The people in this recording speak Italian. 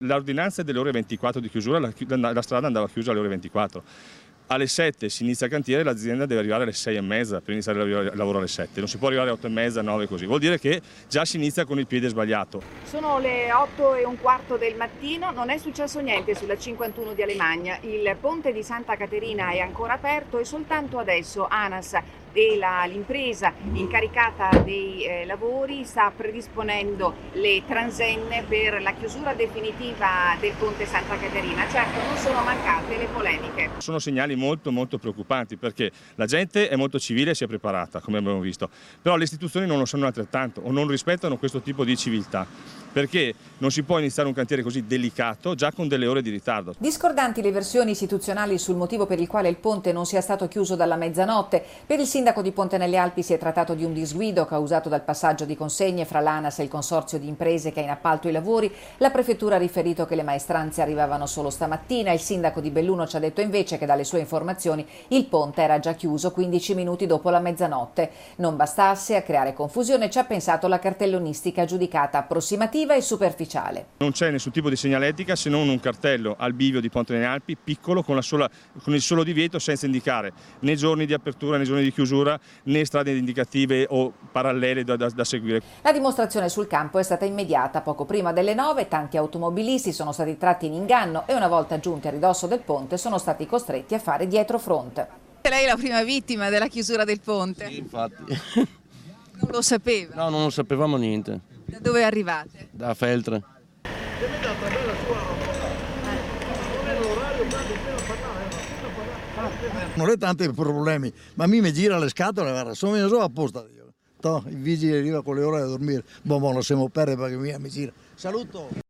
L'ordinanza è delle ore 24 di chiusura, la strada andava chiusa alle ore 24. Alle 7 si inizia il cantiere, l'azienda deve arrivare alle 6:30 per iniziare il lavoro alle 7. Non si può arrivare alle 8:30, 9 così. Vuol dire che già si inizia con il piede sbagliato. Sono le 8:15 del mattino, non è successo niente sulla 51 di Alemagna. Il ponte di Santa Caterina è ancora aperto e soltanto adesso ANAS e l'impresa incaricata dei lavori sta predisponendo le transenne per la chiusura definitiva del ponte Santa Caterina. Certo, non sono mancate le polemiche. Sono segnali molto preoccupanti perché la gente è molto civile e si è preparata, come abbiamo visto, però le istituzioni non lo sono altrettanto o non rispettano questo tipo di civiltà, perché non si può iniziare un cantiere così delicato già con delle ore di ritardo. Discordanti le versioni istituzionali sul motivo per il quale il ponte non sia stato chiuso dalla mezzanotte. Per il sindaco di Ponte nelle Alpi si è trattato di un disguido causato dal passaggio di consegne fra l'ANAS e il consorzio di imprese che ha in appalto i lavori. La prefettura ha riferito che le maestranze arrivavano solo stamattina. Il sindaco di Belluno ci ha detto invece che dalle sue informazioni il ponte era già chiuso 15 minuti dopo la mezzanotte. Non bastasse a creare confusione, ci ha pensato la cartellonistica giudicata approssimativa e superficiale. Non c'è nessun tipo di segnaletica se non un cartello al bivio di Ponte nelle Alpi piccolo con il solo divieto, senza indicare né giorni di apertura né giorni di chiusura né strade indicative o parallele da seguire. La dimostrazione sul campo è stata immediata. Poco prima delle 9 tanti automobilisti sono stati tratti in inganno e una volta giunti a ridosso del ponte sono stati costretti a fare dietrofront. Lei è la prima vittima della chiusura del ponte? Sì, infatti. Non lo sapeva? No, non sapevamo niente. Da dove arrivate? Da Feltre. Non è tanti problemi, ma mi gira le scatole, guarda, sono venuto apposta. I vigili arrivano con le ore da dormire, non siamo perdere perché mi gira. Saluto!